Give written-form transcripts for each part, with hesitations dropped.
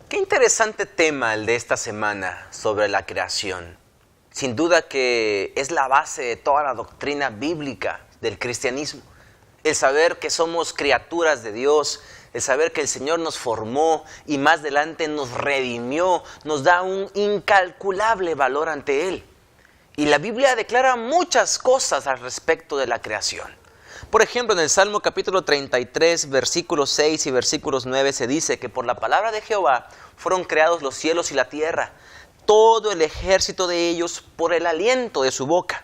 Qué interesante tema el de esta semana sobre la creación. Sin duda que es la base de toda la doctrina bíblica del cristianismo. El saber que somos criaturas de Dios, el saber que el Señor nos formó y más adelante nos redimió, nos da un incalculable valor ante Él. Y la Biblia declara muchas cosas al respecto de la creación. Por ejemplo, en el Salmo capítulo 33, versículos 6 y versículos 9 se dice que por la palabra de Jehová fueron creados los cielos y la tierra, todo el ejército de ellos por el aliento de su boca,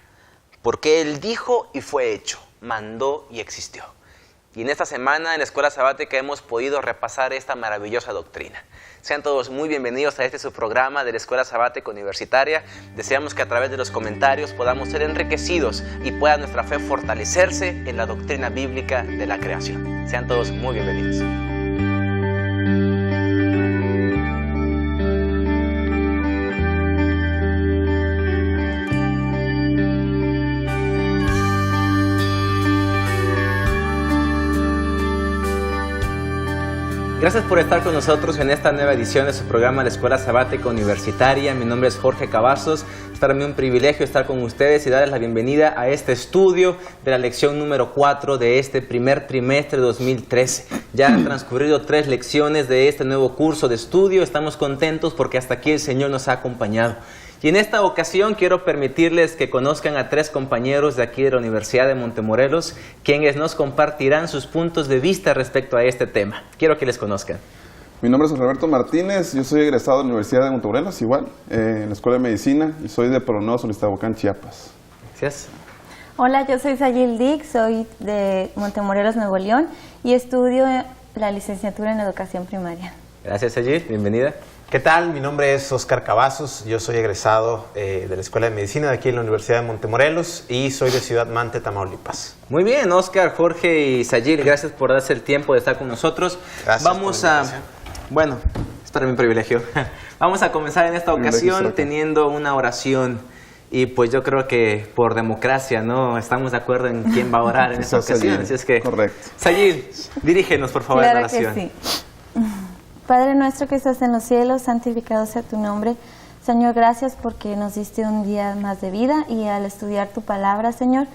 porque Él dijo y fue hecho, mandó y existió. Y en esta semana en la Escuela Sabática hemos podido repasar esta maravillosa doctrina. Sean todos muy bienvenidos a este su programa de la Escuela Sabática Universitaria. Deseamos que a través de los comentarios podamos ser enriquecidos y pueda nuestra fe fortalecerse en la doctrina bíblica de la creación. Sean todos muy bienvenidos. Gracias por estar con nosotros en esta nueva edición de su programa La Escuela Sabática Universitaria. Mi nombre es Jorge Cavazos. Es para mí un privilegio estar con ustedes y darles la bienvenida a este estudio de la lección número 4 de este primer trimestre de 2013. Ya han transcurrido 3 lecciones de este nuevo curso de estudio. Estamos contentos porque hasta aquí el Señor nos ha acompañado. Y en esta ocasión quiero permitirles que conozcan a 3 compañeros de aquí de la Universidad de Montemorelos, quienes nos compartirán sus puntos de vista respecto a este tema. Quiero que les conozcan. Mi nombre es Roberto Martínez, yo soy egresado de la Universidad de Montemorelos, igual, en la Escuela de Medicina, y soy de Pronovo, Solistabocán, Chiapas. Gracias. Hola, yo soy Sayil Dick, soy de Montemorelos, Nuevo León, y estudio la licenciatura en Educación Primaria. Gracias, Sayil. Bienvenida. ¿Qué tal? Mi nombre es Oscar Cavazos, yo soy egresado de la Escuela de Medicina de aquí en la Universidad de Montemorelos y soy de Ciudad Mante, Tamaulipas. Muy bien, Oscar, Jorge y Sayil, gracias por darse el tiempo de estar con nosotros. Gracias. Vamos a... Bueno, es para mí un privilegio. Vamos a comenzar en esta ocasión teniendo una oración. Y pues yo creo que por democracia, ¿no? Estamos de acuerdo en quién va a orar en esta ocasión. Así es que... Correcto. Sayil, dirígenos por favor Claro en la oración. que sí. Padre nuestro que estás en los cielos, santificado sea tu nombre. Señor, gracias porque nos diste un día más de vida y al estudiar tu palabra, Señor,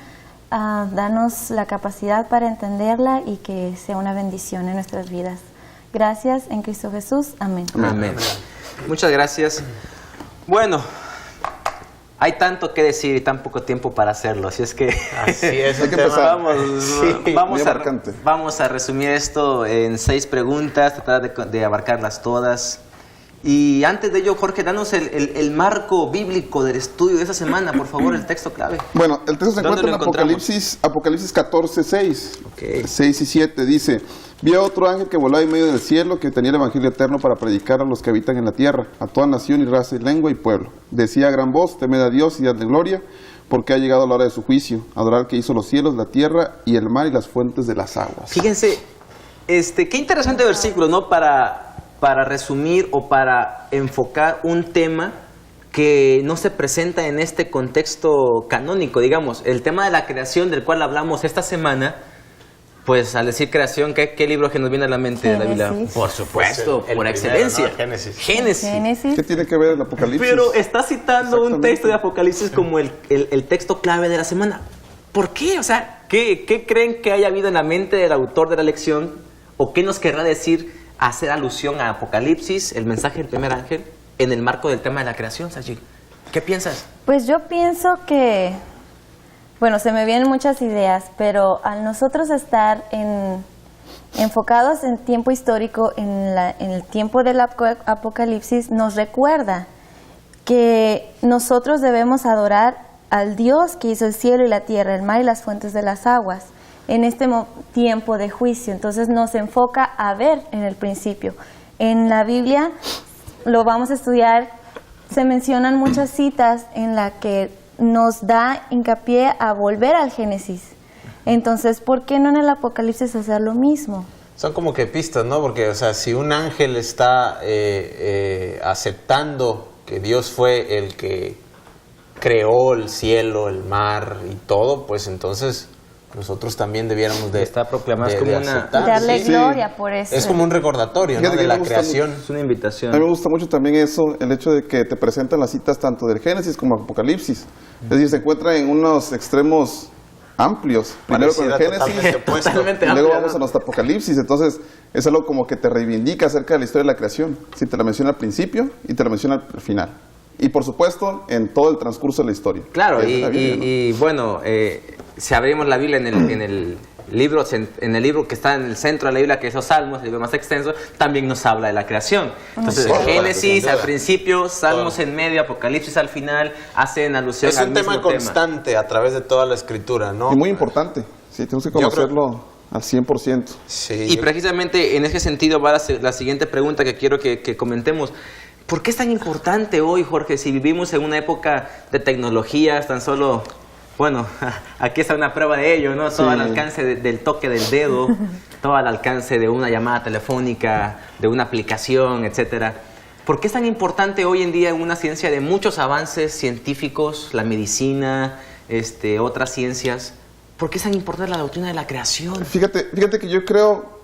danos la capacidad para entenderla y que sea una bendición en nuestras vidas. Gracias en Cristo Jesús. Amén. Amén. Muchas gracias. Bueno, hay tanto que decir y tan poco tiempo para hacerlo, así es que Así es, hay que empezar. Vamos a resumir esto en 6 preguntas, tratar de abarcarlas todas. Y antes de ello, Jorge, danos el marco bíblico del estudio de esta semana, por favor, el texto clave. Bueno, el texto se ¿Dónde encuentra en lo encontramos? Apocalipsis 14, 6. Okay. 6 y 7 dice: vi a otro ángel que volaba en medio del cielo, que tenía el evangelio eterno para predicar a los que habitan en la tierra, a toda nación y raza y lengua y pueblo. Decía a gran voz: temed a Dios y dadle gloria, porque ha llegado la hora de su juicio, adorar al que hizo los cielos, la tierra y el mar y las fuentes de las aguas. Fíjense, qué interesante versículo, ¿no? Para resumir o para enfocar un tema que no se presenta en este contexto canónico, digamos. El tema de la creación del cual hablamos esta semana, pues al decir creación, ¿qué libro que nos viene a la mente de la Biblia? Por supuesto, el por primero, excelencia. ¿no? Génesis. Génesis. ¿Qué tiene que ver el Apocalipsis? Pero está citando un texto de Apocalipsis como el texto clave de la semana. ¿Por qué? O sea, ¿qué creen que haya habido en la mente del autor de la lección? ¿O qué nos querrá decir hacer alusión a Apocalipsis, el mensaje del primer ángel, en el marco del tema de la creación, Sayil? ¿Qué piensas? Pues yo pienso que, bueno, se me vienen muchas ideas, pero al nosotros estar enfocados en tiempo histórico, en el tiempo del Apocalipsis, nos recuerda que nosotros debemos adorar al Dios que hizo el cielo y la tierra, el mar y las fuentes de las aguas, en este tiempo de juicio. Entonces nos enfoca a ver en el principio. En la Biblia, lo vamos a estudiar, se mencionan muchas citas en las que nos da hincapié a volver al Génesis. Entonces, ¿por qué no en el Apocalipsis hacer lo mismo? Son como que pistas, ¿no? Porque, o sea, si un ángel está aceptando que Dios fue el que creó el cielo, el mar y todo, pues entonces nosotros también debiéramos de Está proclamado, es como una... aceptar. Darle Sí. gloria por eso. Es como un recordatorio, ¿no? Fíjate que de me la gusta creación. Es una invitación. A mí me gusta mucho también eso, el hecho de que te presentan las citas tanto del Génesis como Apocalipsis. Es decir, se encuentra en unos extremos amplios. Primero con el Pareciera Génesis totalmente opuesto. Totalmente y luego amplio, vamos ¿no? a nuestro Apocalipsis. Entonces es algo como que te reivindica acerca de la historia de la creación. Si te la menciona al principio y te la menciona al final. Y por supuesto en todo el transcurso de la historia. Claro, Que es la Biblia, ¿no? y bueno, si abrimos la Biblia en el libro que está en el centro de la Biblia, que es los Salmos, el libro más extenso, también nos habla de la creación. Entonces, Sin duda, Génesis sin duda. al principio, Salmos en medio, Apocalipsis al final, hacen alusión Es al un mismo tema constante a través de toda la escritura, ¿no? Y muy importante. Sí, tenemos que Yo creo- conocerlo al 100%. Sí, Y yo- precisamente en ese sentido va la siguiente pregunta que quiero que comentemos. ¿Por qué es tan importante hoy, Jorge, si vivimos en una época de tecnologías, tan solo, bueno, aquí está una prueba de ello, ¿no? Todo Sí. al alcance del toque del dedo, todo al alcance de una llamada telefónica, de una aplicación, etcétera. ¿Por qué es tan importante hoy en día en una ciencia de muchos avances científicos, la medicina, otras ciencias? ¿Por qué es tan importante la doctrina de la creación? Fíjate que yo creo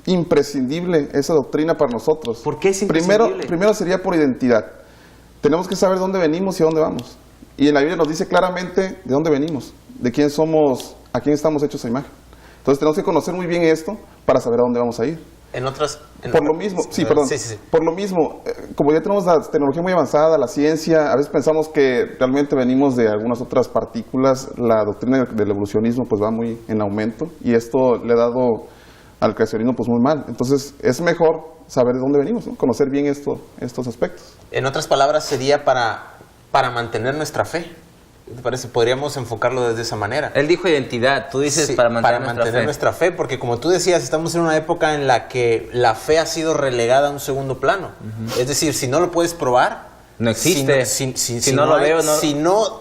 imprescindible esa doctrina para nosotros. ¿Por qué es imprescindible? Primero sería por identidad. Tenemos que saber dónde venimos y a dónde vamos. Y en la Biblia nos dice claramente de dónde venimos, de quién somos, a quién estamos hechos a imagen. Entonces tenemos que conocer muy bien esto para saber a dónde vamos a ir. Por lo mismo, por lo mismo, como ya tenemos la tecnología muy avanzada, la ciencia, a veces pensamos que realmente venimos de algunas otras partículas, la doctrina del evolucionismo pues va muy en aumento y esto le ha dado al creacionismo pues muy mal. Entonces es mejor saber de dónde venimos, ¿no? Conocer bien estos aspectos. En otras palabras, sería para mantener nuestra fe. ¿Te parece? Podríamos enfocarlo desde esa manera. Él dijo identidad, tú dices Sí, para mantener nuestra fe, porque como tú decías, estamos en una época en la que la fe ha sido relegada a un segundo plano. Es decir, si no lo puedes probar, No existe. Si no lo veo, no. Si no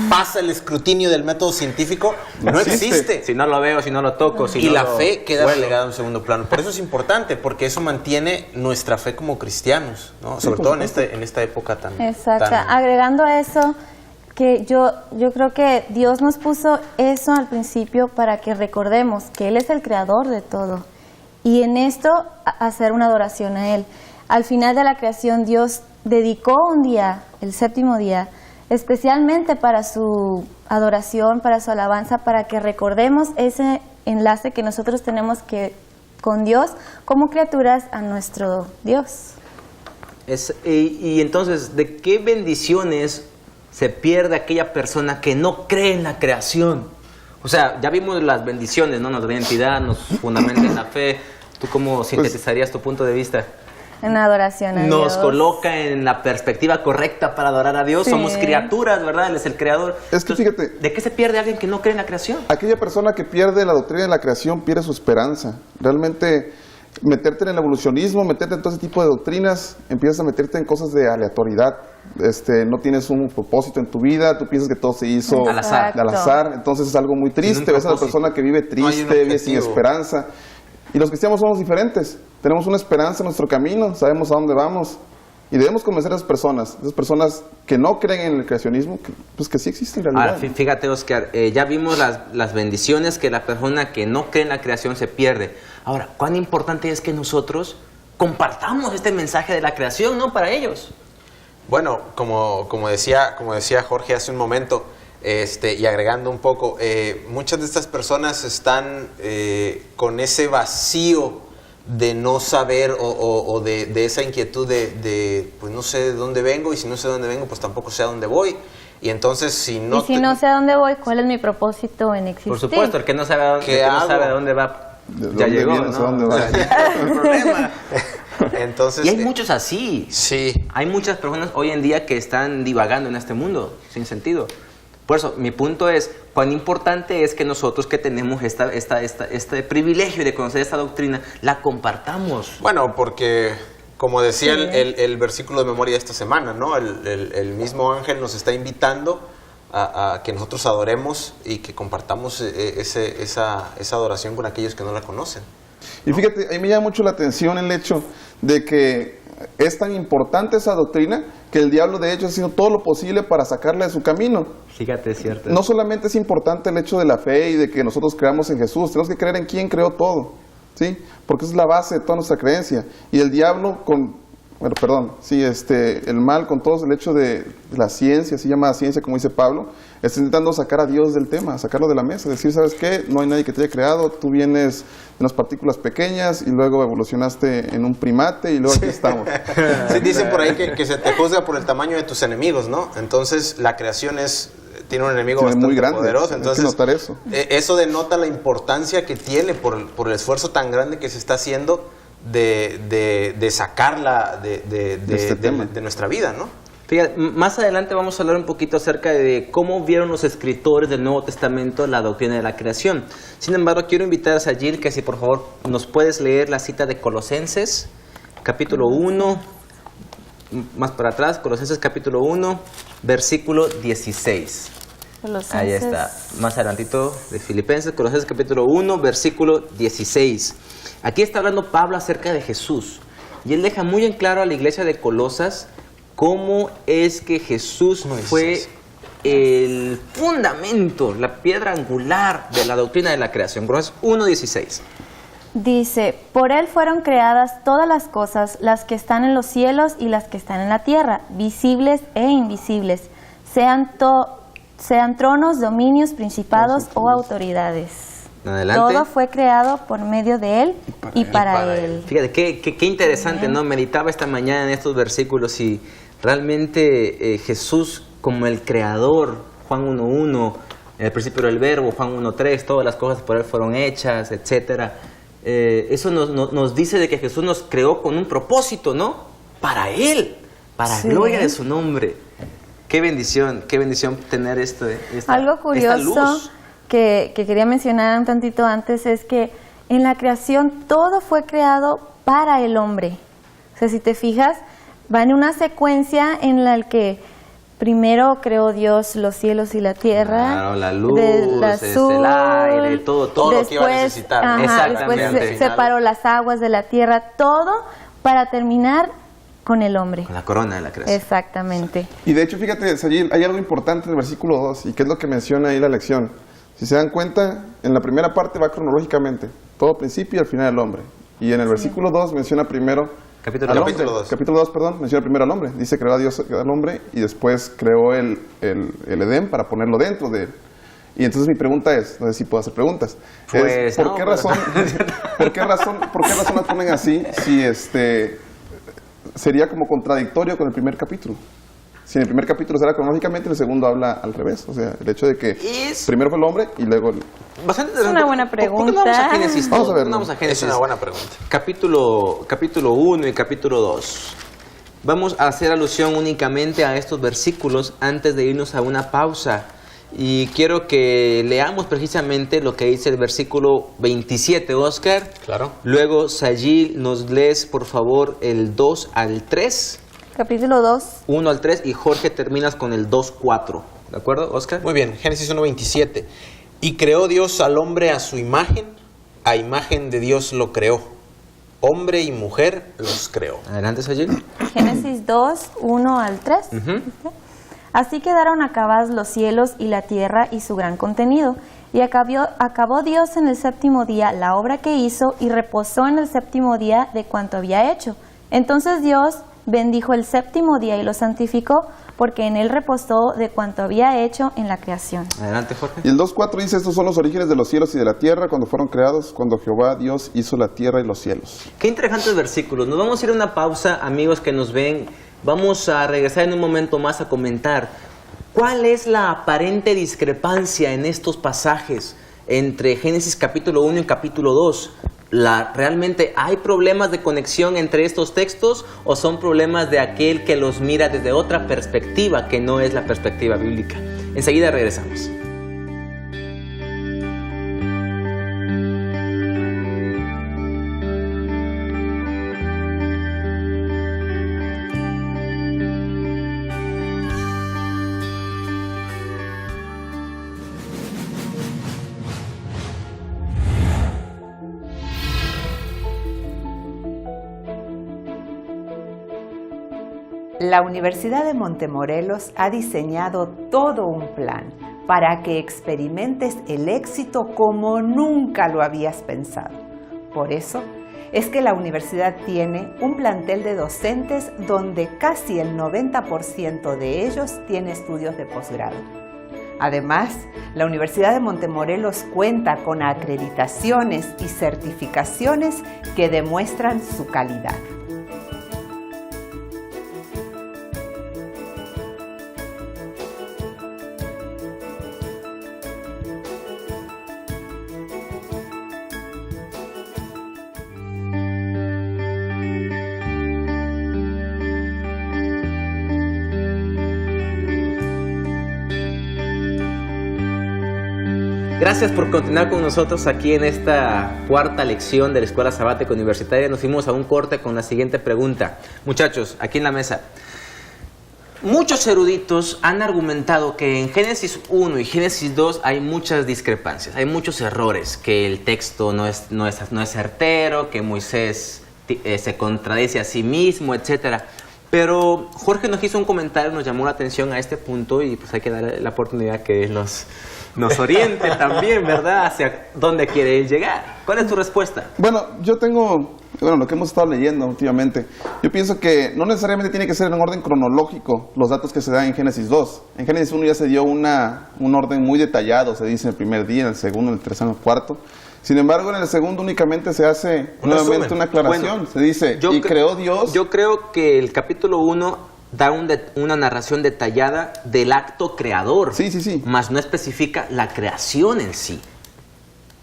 pasa el escrutinio del método científico, no existe. Si no lo veo, si no lo toco, si Y no la lo fe queda huelo. relegada a un segundo plano. Por eso es importante, porque eso mantiene nuestra fe como cristianos, ¿no? Sobre todo en esta época tan... Exacto. tan- Agregando a eso, que yo creo que Dios nos puso eso al principio para que recordemos que Él es el creador de todo. Y en esto, hacer una adoración a Él. Al final de la creación, Dios dedicó un día, el séptimo día, especialmente para su adoración, para su alabanza, para que recordemos ese enlace que nosotros tenemos con Dios como criaturas a nuestro Dios. Y entonces, ¿de qué bendiciones se pierde aquella persona que no cree en la creación? O sea, ya vimos las bendiciones, ¿no? Nos da identidad, nos fundamenta en la fe. ¿Tú cómo sintetizarías tu punto de vista? En adoración a Dios. Nos coloca en la perspectiva correcta para adorar a Dios. Sí. Somos criaturas, ¿verdad? Él es el creador. Es que fíjate, ¿de qué se pierde alguien que no cree en la creación? aquella persona que pierde la doctrina de la creación pierde su esperanza. Realmente meterte en el evolucionismo, meterte en todo ese tipo de doctrinas, empiezas a meterte en cosas de aleatoriedad. No tienes un propósito en tu vida, tú piensas que todo se hizo Al azar. al azar, entonces es algo muy triste. Ves a la persona que vive No hay un triste, vive sin objetivo. esperanza. Y los cristianos somos diferentes, tenemos una esperanza en nuestro camino, sabemos a dónde vamos. Y debemos convencer a esas personas que no creen en el creacionismo, que sí existe en realidad. Ahora, fíjate, Oscar, ya vimos las bendiciones que la persona que no cree en la creación se pierde. Ahora, ¿cuán importante es que nosotros compartamos este mensaje de la creación, ¿no? Para ellos. Bueno, como decía Jorge hace un momento, y agregando un poco, muchas de estas personas están con ese vacío de no saber o de esa inquietud de pues no sé de dónde vengo, y si no sé de dónde vengo, pues tampoco sé a dónde voy. Y entonces si no no sé a dónde voy, ¿cuál es mi propósito en existir? Por supuesto, el que no sabe, ¿Qué hago? a dónde va, ¿De ya dónde llegó, vienes, ¿no? a dónde vas? El problema. Entonces, Y hay muchos así. Sí. Hay muchas personas hoy en día que están divagando en este mundo, sin sentido. Por eso, mi punto es, cuán importante es que nosotros que tenemos este privilegio de conocer esta doctrina, la compartamos. Bueno, porque como decía Sí. el versículo de memoria de esta semana, ¿no? El mismo ángel nos está invitando a que nosotros adoremos y que compartamos esa adoración con aquellos que no la conocen. Y fíjate, a mí me llama mucho la atención el hecho de que es tan importante esa doctrina que el diablo de hecho ha sido todo lo posible para sacarla de su camino. Fíjate, es cierto. No solamente es importante el hecho de la fe y de que nosotros creamos en Jesús, tenemos que creer en quien creó todo, ¿sí? Porque esa es la base de toda nuestra creencia. Y el diablo el mal con todo el hecho de la ciencia, así llamada ciencia, como dice Pablo, está intentando sacar a Dios del tema, sacarlo de la mesa, decir, ¿sabes qué? No hay nadie que te haya creado, tú vienes de unas partículas pequeñas y luego evolucionaste en un primate y luego aquí estamos. Sí, dicen por ahí que se te juzga por el tamaño de tus enemigos, ¿no? Entonces la creación tiene un enemigo bastante muy grande, poderoso. Entonces, hay que notar eso. Eso denota la importancia que tiene por el esfuerzo tan grande que se está haciendo de sacarla de nuestra vida, ¿no? Fíjate, más adelante vamos a hablar un poquito acerca de cómo vieron los escritores del Nuevo Testamento la doctrina de la creación. Sin embargo, quiero invitar a Sayil que si por favor nos puedes leer la cita de Colosenses, capítulo 1, más para atrás, Colosenses capítulo 1, versículo 16. Colosenses. Ahí está, más adelantito de Filipenses, Colosenses capítulo 1, versículo 16. Aquí está hablando Pablo acerca de Jesús y él deja muy en claro a la iglesia de Colosas cómo es que Jesús fue el fundamento, la piedra angular de la doctrina de la creación. Colosenses 1:16. Dice, por él fueron creadas todas las cosas, las que están en los cielos y las que están en la tierra, visibles e invisibles, sean tronos, dominios, principados o autoridades. Adelante. Todo fue creado por medio de él y para él. Fíjate, qué interesante, ¿no? Meditaba esta mañana en estos versículos y realmente Jesús como el creador, Juan 1:1, el principio del verbo, Juan 1:3, todas las cosas por él fueron hechas, etcétera. Eso nos dice de que Jesús nos creó con un propósito, ¿no? Para él, para gloria de su nombre. Qué bendición tener Algo curioso luz. que quería mencionar un tantito antes es que en la creación todo fue creado para el hombre. O sea, si te fijas, va en una secuencia en la que primero creó Dios los cielos y la tierra. Claro, la luz, el aire, todo después, lo que iba a necesitar. Después separó las aguas de la tierra, todo para terminar con el hombre. Con la corona de la creación. Exactamente. Y de hecho, fíjate, Sayil, hay algo importante en el versículo 2, y que es lo que menciona ahí la lección. Si se dan cuenta, en la primera parte va cronológicamente, todo principio y al final el hombre. Y en el versículo 2 menciona primero Capítulo al 2. hombre. Capítulo 2, menciona primero al hombre. Dice creó a Dios al hombre y después creó el Edén para ponerlo dentro de él. Y entonces mi pregunta es, no sé si puedo hacer preguntas, Pues, ¿por qué razón las ponen así si sería como contradictorio con el primer capítulo? Si en el primer capítulo será cronológicamente, el segundo habla al revés. O sea, el hecho de que primero fue el hombre y luego el... Bastante Es una buena pregunta. ¿Por qué no vamos a Génesis? Vamos a ver. Vamos a Génesis. Es una buena pregunta. Capítulo 1 y capítulo 2. Vamos a hacer alusión únicamente a estos versículos antes de irnos a una pausa. Y quiero que leamos precisamente lo que dice el versículo 27, Oscar. Claro. Luego, Sayil, nos lees, por favor, el 2 al 3. Capítulo 2. 1 al 3 y Jorge terminas con el 2-4. ¿De acuerdo, Oscar? Muy bien, Génesis 1:27. Y creó Dios al hombre a su imagen, a imagen de Dios lo creó. Hombre y mujer los creó. Adelante, Sayil. Génesis 2, 1 al 3. Así quedaron acabados los cielos y la tierra y su gran contenido. Y acabó Dios en el séptimo día la obra que hizo y reposó en el séptimo día de cuanto había hecho. Entonces Dios bendijo el séptimo día y lo santificó, porque en él reposó de cuanto había hecho en la creación. Adelante, Jorge. Y el 2.4 dice, estos son los orígenes de los cielos y de la tierra cuando fueron creados, cuando Jehová Dios hizo la tierra y los cielos. Qué interesantes versículos. Nos vamos a ir a una pausa, amigos que nos ven. Vamos a regresar en un momento más a comentar cuál es la aparente discrepancia en estos pasajes entre Génesis capítulo 1 y capítulo 2. ¿Realmente hay problemas de conexión entre estos textos o son problemas de aquel que los mira desde otra perspectiva que no es la perspectiva bíblica? Enseguida regresamos. La Universidad de Montemorelos ha diseñado todo un plan para que experimentes el éxito como nunca lo habías pensado. Por eso es que la universidad tiene un plantel de docentes donde casi el 90% de ellos tiene estudios de posgrado. Además, la Universidad de Montemorelos cuenta con acreditaciones y certificaciones que demuestran su calidad. Gracias por continuar con nosotros aquí en esta cuarta lección de la Escuela Sabática Universitaria. Nos fuimos a un corte con la siguiente pregunta. Muchachos, aquí en la mesa, muchos eruditos han argumentado que en Génesis 1 y Génesis 2 hay muchas discrepancias, hay muchos errores, que el texto no es certero, que Moisés se contradice a sí mismo, etcétera. Pero Jorge nos hizo un comentario, nos llamó la atención a este punto y pues hay que darle la oportunidad que él nos oriente también, ¿verdad? Hacia dónde quiere él llegar. ¿Cuál es tu respuesta? Bueno, yo tengo, lo que hemos estado leyendo últimamente, yo pienso que no necesariamente tiene que ser en orden cronológico los datos que se dan en Génesis 2. En Génesis 1 ya se dio un orden muy detallado, se dice en el primer día, en el segundo, en el tercero, en el cuarto. Sin embargo, en el segundo únicamente se hace nuevamente una aclaración. Bueno, se dice, y creó Dios. Yo creo que el capítulo 1 da una narración detallada del acto creador. Sí. Más no especifica la creación en sí.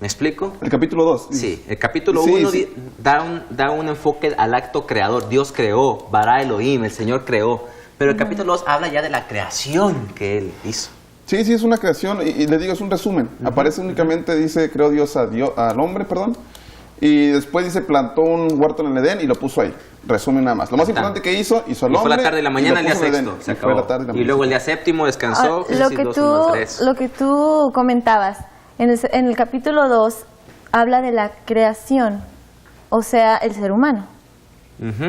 ¿Me explico? El capítulo 2. Sí, el capítulo 1 da un enfoque al acto creador. Dios creó, Bara Elohim, el Señor creó. Pero el capítulo 2 habla ya de la creación que Él hizo. Sí, es una creación, y le digo, es un resumen. Aparece únicamente, dice, creó Dios al hombre, y después dice, plantó un huerto en el Edén y lo puso ahí. Resumen nada más. Lo más importante que hizo al hombre. Fue la tarde y la mañana, el día sexto, se acabó. Y luego el día séptimo descansó. Lo que tú comentabas, en el capítulo 2 habla de la creación, o sea, el ser humano.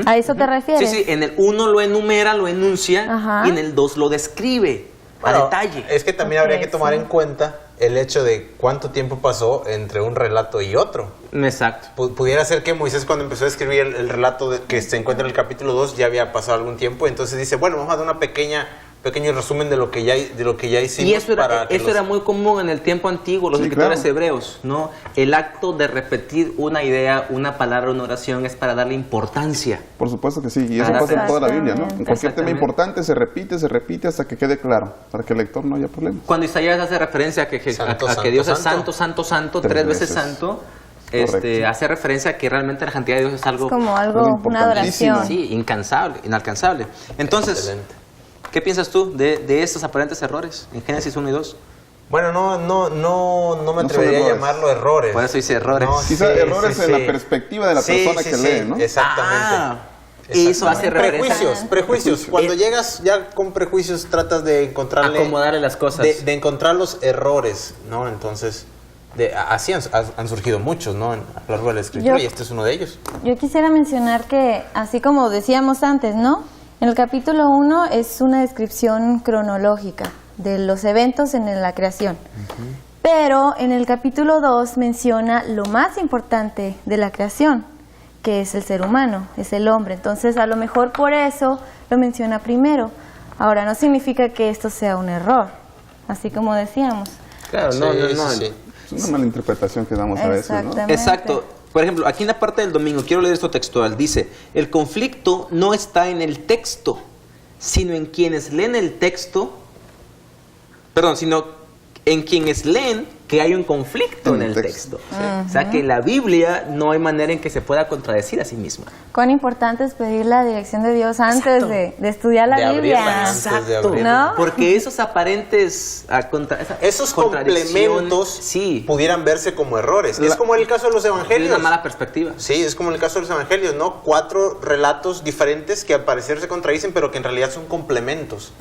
¿A eso te refieres? Sí, en el 1 lo enumera, lo enuncia, y en el 2 lo describe. A detalle. Es que también habría que tomar en cuenta el hecho de cuánto tiempo pasó entre un relato y otro. Exacto. Pudiera ser que Moisés, cuando empezó a escribir el relato que se encuentra en el capítulo 2, ya había pasado algún tiempo, entonces dice, bueno, vamos a dar una pequeño resumen de lo que ya hicimos. Y eso era muy común en el tiempo antiguo, los escritores hebreos, ¿no? El acto de repetir una idea, una palabra, una oración es para darle importancia. Por supuesto que sí, y eso pasa en toda la Biblia, ¿no? En cualquier tema importante se repite hasta que quede claro, para que el lector no haya problemas. Cuando Isaías hace referencia a que Dios es santo, tres veces santo, hace referencia a que realmente la santidad de Dios es algo... Es como una adoración. Sí, inalcanzable. Entonces... Excelente. ¿Qué piensas tú de estos aparentes errores en Génesis 1 y 2? Bueno, no me atrevería a llamarlo errores. Por eso dice errores. Quizá errores en la perspectiva de la persona que lee, ¿no? Exactamente. Y eso hace referencia. Prejuicios. Cuando llegas ya con prejuicios, tratas de encontrarle... acomodarle las cosas. De encontrar los errores, ¿no? Entonces, así han surgido muchos, ¿no? A lo largo de la Escritura, y este es uno de ellos. Yo quisiera mencionar que, así como decíamos antes, ¿no? En el capítulo 1 es una descripción cronológica de los eventos en la creación. Pero en el capítulo 2 menciona lo más importante de la creación, que es el ser humano, es el hombre. Entonces, a lo mejor por eso lo menciona primero. Ahora, no significa que esto sea un error, así como decíamos. Claro, no. Es una mala interpretación que damos a veces, ¿no? Exacto. Por ejemplo, aquí en la parte del domingo, quiero leer esto textual, dice, el conflicto no está en el texto, sino en quienes leen el texto, sino en quienes leen que hay un conflicto en el texto. O sea, que la Biblia no hay manera en que se pueda contradecir a sí misma. Cuán importante es pedir la dirección de Dios antes de estudiar la Biblia. Exacto. ¿No? Porque esos aparentes esos complementos pudieran verse como errores. Es como el caso de los evangelios. Es una mala perspectiva. Sí, es como el caso de los evangelios, ¿no? 4 relatos diferentes que al parecer se contradicen, pero que en realidad son complementos.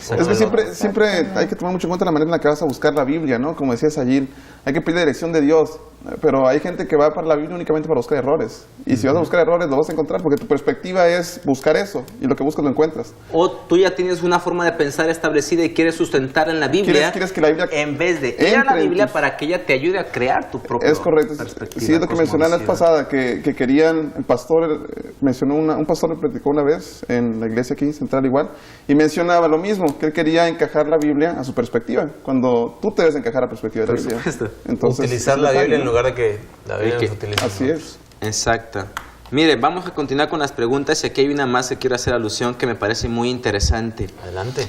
Es que siempre hay que tomar mucho en cuenta la manera en la que vas a buscar la Biblia, ¿no? Como decías ayer, hay que pedir la dirección de Dios. pero hay gente que va para la Biblia únicamente para buscar errores. Y si vas a buscar errores, lo vas a encontrar, porque tu perspectiva es buscar eso, y lo que buscas lo encuentras. O tú ya tienes una forma de pensar establecida y quieres sustentar en la Biblia, ¿Quieres que la Biblia en vez de ir a la Biblia para que ella te ayude a crear tu propia Es correcto. perspectiva. Sí, es lo que mencioné la vez pasada, que querían, el pastor mencionó, un pastor le platicó una vez en la iglesia aquí, central igual, y mencionaba lo mismo, que él quería encajar la Biblia a su perspectiva, cuando tú te debes encajar a la perspectiva de la Biblia. Entonces, utilizar la Biblia en lugar de que la Biblia nos utilice. Así es. Exacto. Mire, vamos a continuar con las preguntas y aquí hay una más que quiero hacer alusión que me parece muy interesante. Adelante.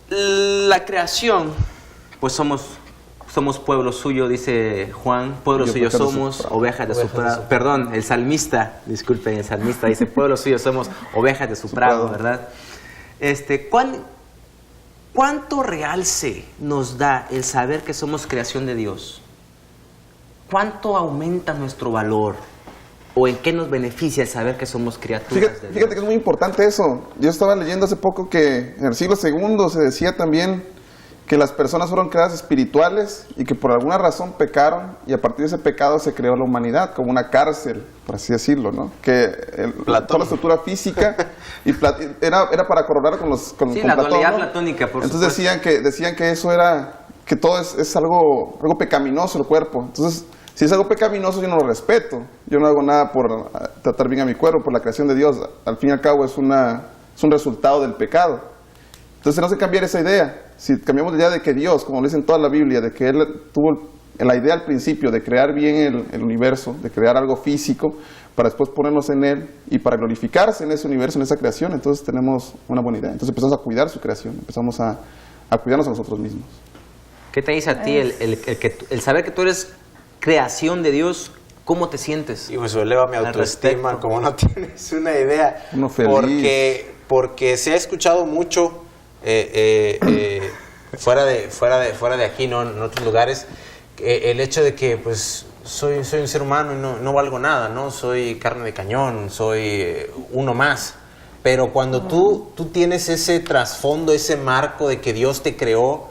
La creación, pues somos pueblo suyo, dice Juan, pueblo suyo somos, ovejas de su prado. Perdón, el salmista, disculpen, el salmista dice, pueblo suyo somos, ovejas de su prado, ¿verdad? ¿Cuánto realce nos da el saber que somos creación de Dios? ¿Cuánto aumenta nuestro valor? ¿O en qué nos beneficia el saber que somos criaturas de Dios? Fíjate que es muy importante eso. Yo estaba leyendo hace poco que en el siglo II se decía también que las personas fueron creadas espirituales y que por alguna razón pecaron, y a partir de ese pecado se creó la humanidad como una cárcel, por así decirlo, ¿no? Que toda la estructura física era para corroborar con la Platón, dualidad ¿no? platónica, por Entonces supuesto. decían que eso era, que todo es algo pecaminoso el cuerpo. Entonces, si es algo pecaminoso, yo no lo respeto. Yo no hago nada por tratar bien a mi cuerpo, por la creación de Dios. Al fin y al cabo es un resultado del pecado. Entonces tenemos que cambiar esa idea. Si cambiamos la idea de que Dios, como lo dice en toda la Biblia, de que Él tuvo la idea al principio de crear bien el universo, de crear algo físico, para después ponernos en Él y para glorificarse en ese universo, en esa creación, entonces tenemos una buena idea. Entonces empezamos a cuidar su creación, empezamos a cuidarnos a nosotros mismos. ¿Qué te dice a ti el saber que tú eres creación de Dios? ¿Cómo te sientes? Y pues eleva mi autoestima, como no tienes una idea. Uno feliz. Porque se ha escuchado mucho fuera de aquí, ¿no? En otros lugares, el hecho de que pues soy un ser humano y no valgo nada, ¿no? Soy carne de cañón, soy uno más. Pero cuando tú tienes ese trasfondo, ese marco de que Dios te creó,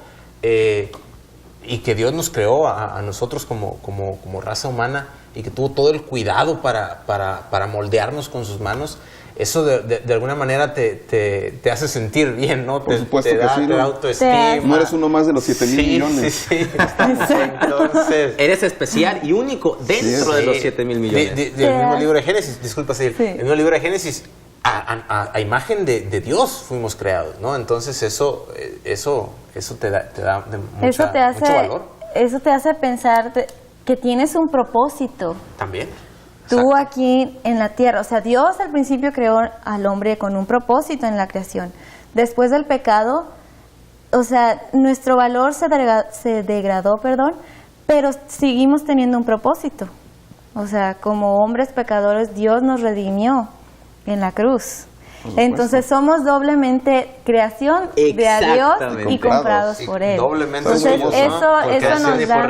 y que Dios nos creó a nosotros como raza humana, y que tuvo todo el cuidado para moldearnos con sus manos, eso de alguna manera te hace sentir bien, ¿no? Por supuesto te da autoestima. No eres uno más de los 7,000 millones. Sí. Entonces, eres especial y único dentro de los 7,000 millones. Del mismo libro de Génesis, disculpa, sí. El mismo libro de Génesis, a imagen de Dios fuimos creados, ¿no? Entonces eso te da mucho valor. Eso te hace pensar que tienes un propósito. También. Tú aquí en la tierra, o sea, Dios al principio creó al hombre con un propósito en la creación. Después del pecado, o sea, nuestro valor se degradó, pero seguimos teniendo un propósito. O sea, como hombres pecadores, Dios nos redimió en la cruz. Entonces somos doblemente creación de Dios y comprados por Él. Doblemente. Entonces eso nos da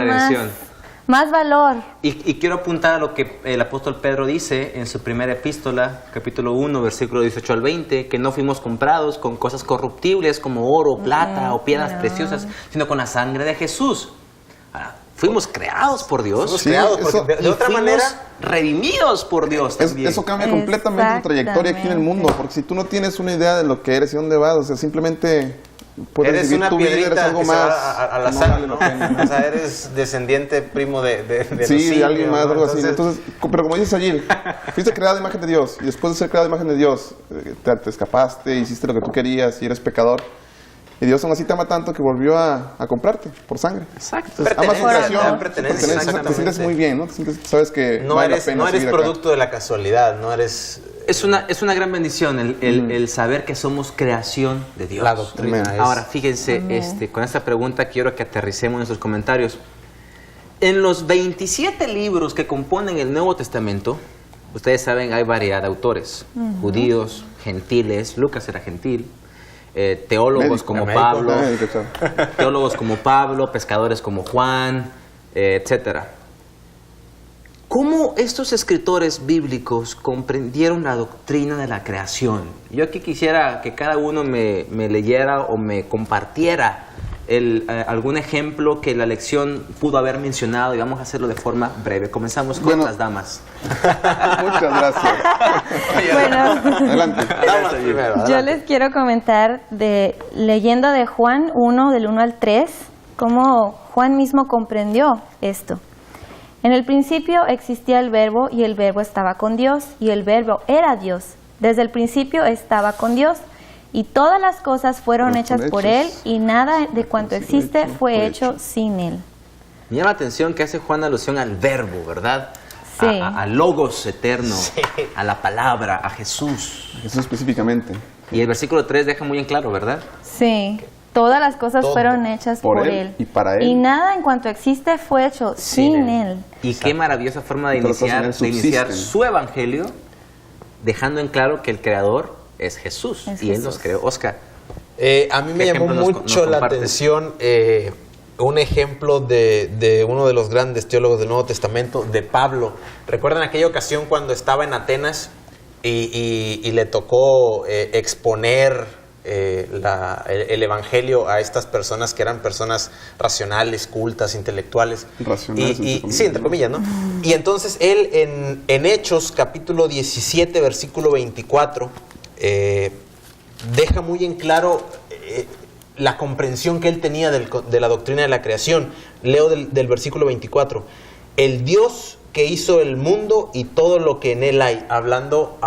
más valor. Y quiero apuntar a lo que el apóstol Pedro dice en su primera epístola, capítulo 1, versículo 18 al 20, que no fuimos comprados con cosas corruptibles como oro, plata o piedras preciosas, sino con la sangre de Jesús. Ahora, fuimos creados por Dios. Fuimos creados de otra manera, redimidos por Dios también. Eso cambia completamente tu trayectoria aquí en el mundo, porque si tú no tienes una idea de lo que eres y dónde vas, o sea, simplemente puedes eres vivir una tu vida, piedrita eres algo que más, se va a la sangre, ¿no? O sea, eres descendiente primo de los sí, de alguien más, ¿no? algo así. Entonces, pero como dices allí, fuiste creado a imagen de Dios, y después de ser creado a imagen de Dios, te escapaste, hiciste lo que tú querías y eres pecador. Y Dios aún así te ama tanto que volvió a comprarte por sangre. Exacto. Amas su creación, Pertenencia, te sientes muy bien, ¿no? Sabes que no vale eres, la pena no eres seguir producto acá. de la casualidad, no eres... Es una gran bendición el saber que somos creación de Dios. La doctrina es... Ahora, fíjense, con esta pregunta quiero que aterricemos nuestros comentarios. En los 27 libros que componen el Nuevo Testamento, ustedes saben, hay variedad de autores. Judíos, gentiles, Lucas era gentil, teólogos como Pablo, pescadores como Juan, etcétera. ¿Cómo estos escritores bíblicos comprendieron la doctrina de la creación? Yo aquí quisiera que cada uno me leyera o me compartiera algún ejemplo que la lección pudo haber mencionado y vamos a hacerlo de forma breve. Comenzamos con las damas. Muchas gracias. Bueno, Adelante. Damas primero, yo adelante. les quiero comentar leyendo de Juan 1, del 1 al 3, cómo Juan mismo comprendió esto. En el principio existía el Verbo y el Verbo estaba con Dios y el Verbo era Dios. Desde el principio estaba con Dios y todas las cosas fueron hechas por Él y nada de cuanto existe fue hecho sin Él. Me llama la atención que hace Juan alusión al verbo, ¿verdad? Sí. A logos eterno, a la palabra, a Jesús. Jesús específicamente. Y el versículo 3 deja muy en claro, ¿verdad? Sí, todas las cosas Todo. fueron hechas Por por Él Él y para Él. y nada en cuanto existe fue hecho sin Él. Y qué maravillosa forma de Y todas las iniciar, cosas en Él iniciar subsisten. su evangelio, dejando en claro que el creador es Jesús. Es y Él Jesús. nos creó. Oscar. A mí me ¿Qué llamó ejemplo nos mucho la compartes? atención un ejemplo de uno de los grandes teólogos del Nuevo Testamento, de Pablo. ¿Recuerdan aquella ocasión cuando estaba en Atenas y le tocó exponer el Evangelio a estas personas que eran personas racionales, cultas, intelectuales? Racionales, entre comillas, Sí, entre comillas, ¿no? Y entonces él en Hechos, capítulo 17, versículo 24, deja muy en claro la comprensión que él tenía de la doctrina de la creación. Leo del versículo 24. El Dios que hizo el mundo y todo lo que en él hay, hablando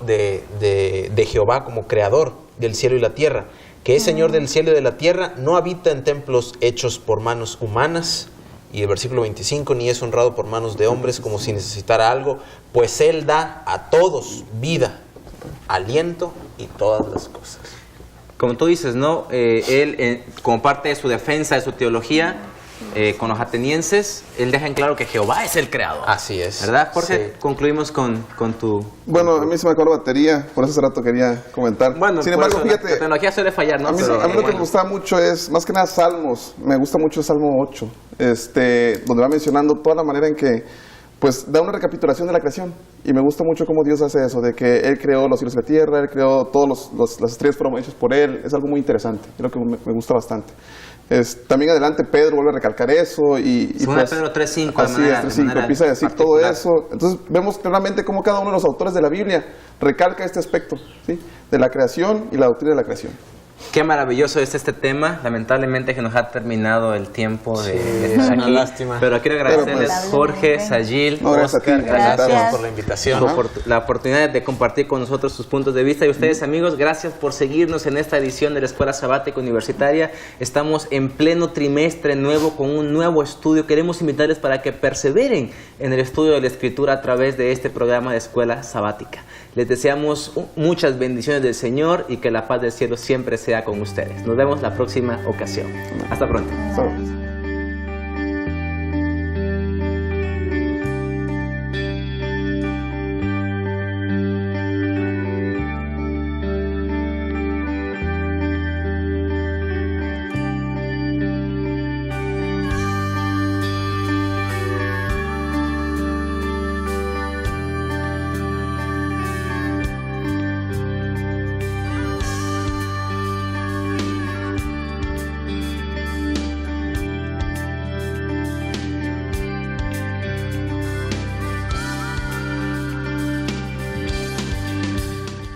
de Jehová como creador del cielo y la tierra, que es Señor del cielo y de la tierra, no habita en templos hechos por manos humanas. Y el versículo 25, ni es honrado por manos de hombres como si necesitara algo, pues Él da a todos vida, aliento y todas las cosas. Como tú dices, ¿no? Él, como parte de su defensa, de su teología, con los atenienses, él deja en claro que Jehová es el creador. Así es. ¿Verdad, Jorge? Sí. Concluimos con tu... Bueno, a mí se me acabó la batería, por eso hace rato quería comentar. Bueno, Sin por embargo, eso la fíjate, tecnología suele fallar, ¿no? a mí, Pero, a mí lo que bueno. me gusta mucho es, más que nada, Salmos. Me gusta mucho el Salmo 8, donde va mencionando toda la manera en que, pues, da una recapitulación de la creación. Y me gusta mucho cómo Dios hace eso, de que Él creó los cielos y la tierra, Él creó todas las estrellas fueron hechas por Él. Es algo muy interesante, creo que me gusta bastante. También adelante Pedro vuelve a recalcar eso y Segunda pues, Pedro 3:5, así de manera- es, de 3:5, manera empieza a decir todo particular. eso. Entonces vemos claramente cómo cada uno de los autores de la Biblia recalca este aspecto, ¿sí?, de la creación y la doctrina de la creación. Qué maravilloso es este tema. Lamentablemente que nos ha terminado el tiempo de es estar una aquí. lástima. Pero quiero agradecerles, Pero, pues, Jorge, Sayil, No, gracias a ti. Oscar, Gracias. Por la invitación. la oportunidad de compartir con nosotros sus puntos de vista. Y ustedes, amigos, gracias por seguirnos en esta edición de la Escuela Sabática Universitaria. Estamos en pleno trimestre nuevo con un nuevo estudio. Queremos invitarles para que perseveren en el estudio de la Escritura a través de este programa de Escuela Sabática. Les deseamos muchas bendiciones del Señor y que la paz del cielo siempre sea con ustedes. Nos vemos la próxima ocasión. Hasta pronto. So,